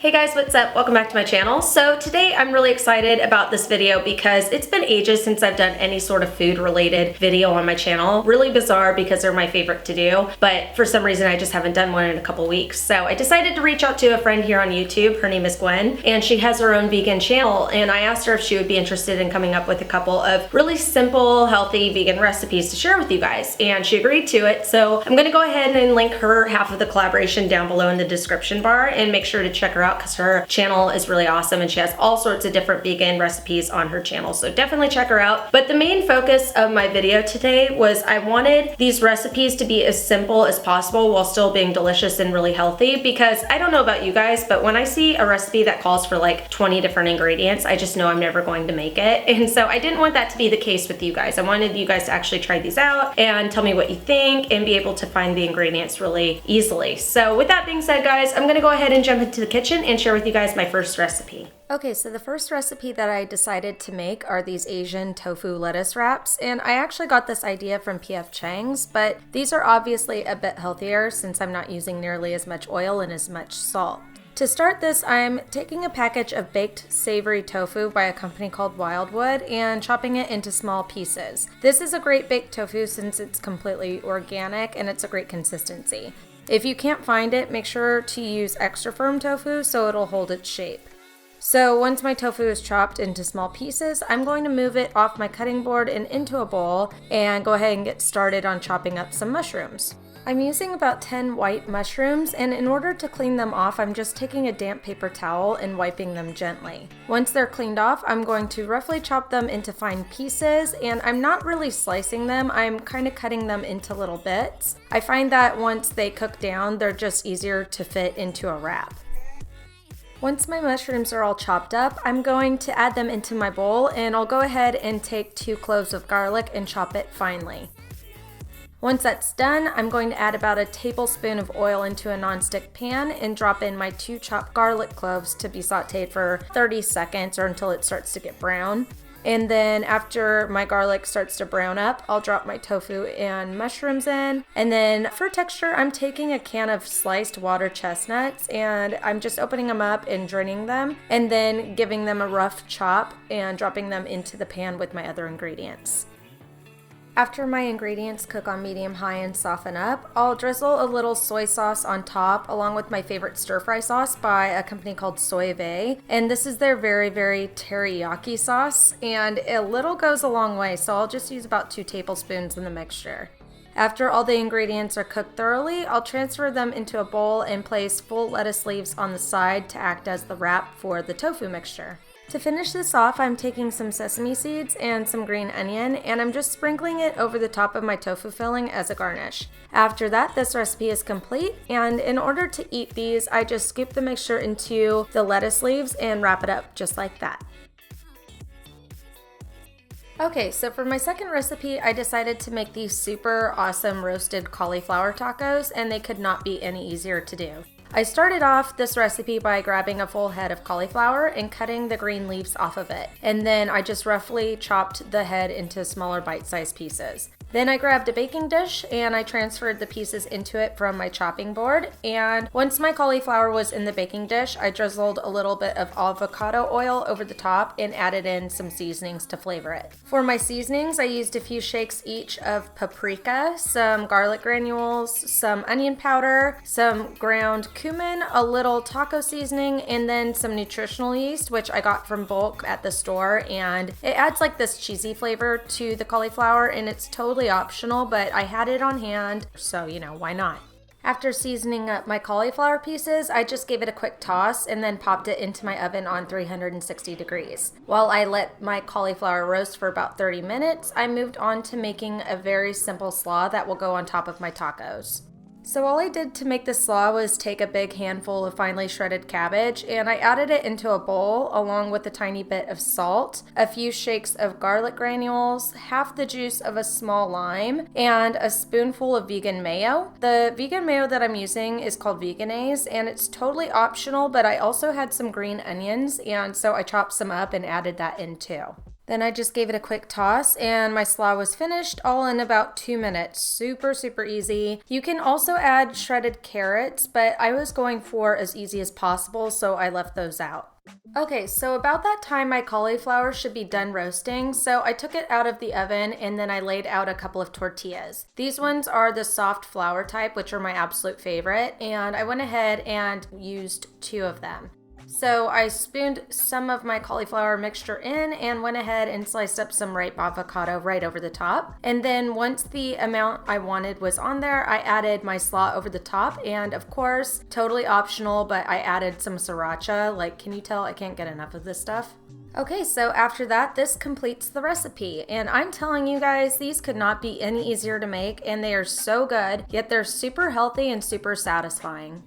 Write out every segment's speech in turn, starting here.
Hey guys, what's up? Welcome back to my channel. So today I'm really excited about this video because it's been ages since I've done any sort of food related video on my channel. Really bizarre because they're my favorite to do, but for some reason I just haven't done one in a couple weeks. So I decided to reach out to a friend here on YouTube. Her name is Gwen, and she has her own vegan channel, and I asked her if she would be interested in coming up with a couple of really simple, healthy vegan recipes to share with you guys, and she agreed to it. So I'm gonna go ahead and link her half of the collaboration down below in the description bar, and make sure to check her out because her channel is really awesome and she has all sorts of different vegan recipes on her channel, so definitely check her out. But the main focus of my video today was I wanted these recipes to be as simple as possible while still being delicious and really healthy, because I don't know about you guys, but when I see a recipe that calls for like 20 different ingredients, I just know I'm never going to make it. And so I didn't want that to be the case with you guys. I wanted you guys to actually try these out and tell me what you think and be able to find the ingredients really easily. So with that being said, guys, I'm gonna go ahead and jump into the kitchen and share with you guys my first recipe. Okay, so the first recipe that I decided to make are these Asian tofu lettuce wraps, and I actually got this idea from P.F. Chang's, but these are obviously a bit healthier since I'm not using nearly as much oil and as much salt. To start this, I'm taking a package of baked savory tofu by a company called Wildwood and chopping it into small pieces. This is a great baked tofu since it's completely organic and it's a great consistency. If you can't find it, make sure to use extra firm tofu so it'll hold its shape. So once my tofu is chopped into small pieces, I'm going to move it off my cutting board and into a bowl and go ahead and get started on chopping up some mushrooms. I'm using about 10 white mushrooms, and in order to clean them off, I'm just taking a damp paper towel and wiping them gently. Once they're cleaned off, I'm going to roughly chop them into fine pieces, and I'm not really slicing them, I'm kind of cutting them into little bits. I find that once they cook down, they're just easier to fit into a wrap. Once my mushrooms are all chopped up, I'm going to add them into my bowl, and I'll go ahead and take 2 cloves of garlic and chop it finely. Once that's done, I'm going to add about a tablespoon of oil into a nonstick pan and drop in my 2 chopped garlic cloves to be sauteed for 30 seconds or until it starts to get brown. And then after my garlic starts to brown up, I'll drop my tofu and mushrooms in. And then for texture, I'm taking a can of sliced water chestnuts and I'm just opening them up and draining them and then giving them a rough chop and dropping them into the pan with my other ingredients. After my ingredients cook on medium-high and soften up, I'll drizzle a little soy sauce on top along with my favorite stir-fry sauce by a company called Soy Vey. And this is their very, very teriyaki sauce, and a little goes a long way, so I'll just use about 2 tablespoons in the mixture. After all the ingredients are cooked thoroughly, I'll transfer them into a bowl and place full lettuce leaves on the side to act as the wrap for the tofu mixture. To finish this off, I'm taking some sesame seeds and some green onion, and I'm just sprinkling it over the top of my tofu filling as a garnish. After that, this recipe is complete, and in order to eat these, I just scoop the mixture into the lettuce leaves and wrap it up just like that. Okay, so for my second recipe, I decided to make these super awesome roasted cauliflower tacos, and they could not be any easier to do. I started off this recipe by grabbing a full head of cauliflower and cutting the green leaves off of it. And then I just roughly chopped the head into smaller bite-sized pieces. Then I grabbed a baking dish and I transferred the pieces into it from my chopping board. And once my cauliflower was in the baking dish, I drizzled a little bit of avocado oil over the top and added in some seasonings to flavor it. For my seasonings, I used a few shakes each of paprika, some garlic granules, some onion powder, some ground cumin, a little taco seasoning, and then some nutritional yeast, which I got from bulk at the store. And it adds like this cheesy flavor to the cauliflower, and it's totally optional, but I had it on hand, so why not? After seasoning up my cauliflower pieces, I just gave it a quick toss and then popped it into my oven on 360 degrees. While I let my cauliflower roast for about 30 minutes, I moved on to making a very simple slaw that will go on top of my tacos. So all I did to make this slaw was take a big handful of finely shredded cabbage and I added it into a bowl along with a tiny bit of salt, a few shakes of garlic granules, half the juice of a small lime, and a spoonful of vegan mayo. The vegan mayo that I'm using is called Vegenaise and it's totally optional, but I also had some green onions and so I chopped some up and added that in too. Then I just gave it a quick toss and my slaw was finished all in about 2 minutes. Super, super easy. You can also add shredded carrots, but I was going for as easy as possible, so I left those out. Okay, so about that time my cauliflower should be done roasting, so I took it out of the oven and then I laid out a couple of tortillas. These ones are the soft flour type, which are my absolute favorite, and I went ahead and used 2 of them. So I spooned some of my cauliflower mixture in and went ahead and sliced up some ripe avocado right over the top. And then once the amount I wanted was on there, I added my slaw over the top, and of course, totally optional, but I added some sriracha. Like, can you tell I can't get enough of this stuff? Okay, so after that, this completes the recipe, and I'm telling you guys, these could not be any easier to make, and they are so good, yet they're super healthy and super satisfying.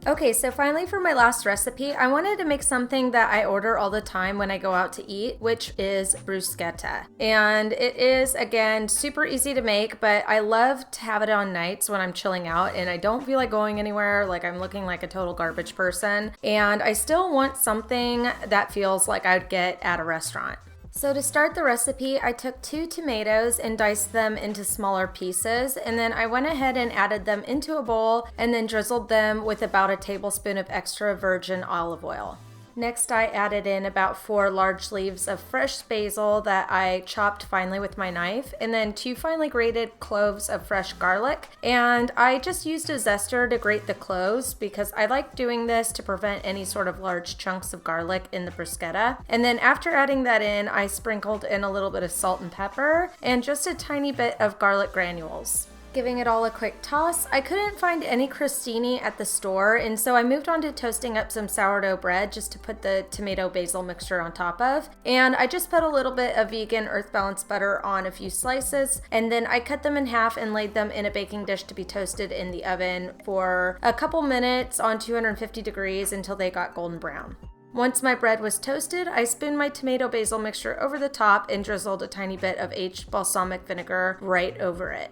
Okay, so finally for my last recipe, I wanted to make something that I order all the time when I go out to eat, which is bruschetta. And it is, again, super easy to make, but I love to have it on nights when I'm chilling out and I don't feel like going anywhere, like I'm looking like a total garbage person. And I still want something that feels like I'd get at a restaurant. So to start the recipe, I took 2 tomatoes and diced them into smaller pieces, and then I went ahead and added them into a bowl and then drizzled them with about a tablespoon of extra virgin olive oil. Next, I added in about 4 large leaves of fresh basil that I chopped finely with my knife, and then 2 finely grated cloves of fresh garlic. And I just used a zester to grate the cloves because I like doing this to prevent any sort of large chunks of garlic in the bruschetta. And then after adding that in, I sprinkled in a little bit of salt and pepper and just a tiny bit of garlic granules. Giving it all a quick toss, I couldn't find any crostini at the store, and so I moved on to toasting up some sourdough bread just to put the tomato basil mixture on top of. And I just put a little bit of vegan earth balance butter on a few slices, and then I cut them in half and laid them in a baking dish to be toasted in the oven for a couple minutes on 250 degrees until they got golden brown. Once my bread was toasted, I spooned my tomato basil mixture over the top and drizzled a tiny bit of aged balsamic vinegar right over it.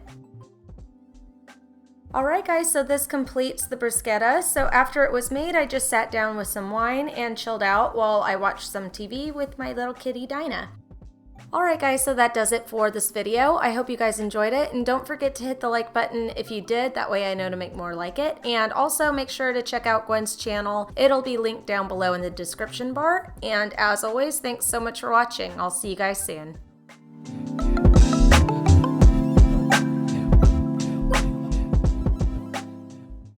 Alright guys, so this completes the bruschetta. So after it was made, I just sat down with some wine and chilled out while I watched some TV with my little kitty Dinah. Alright guys, so that does it for this video. I hope you guys enjoyed it, and don't forget to hit the like button if you did, that way I know to make more like it. And also make sure to check out Gwen's channel. It'll be linked down below in the description bar. And as always, thanks so much for watching. I'll see you guys soon.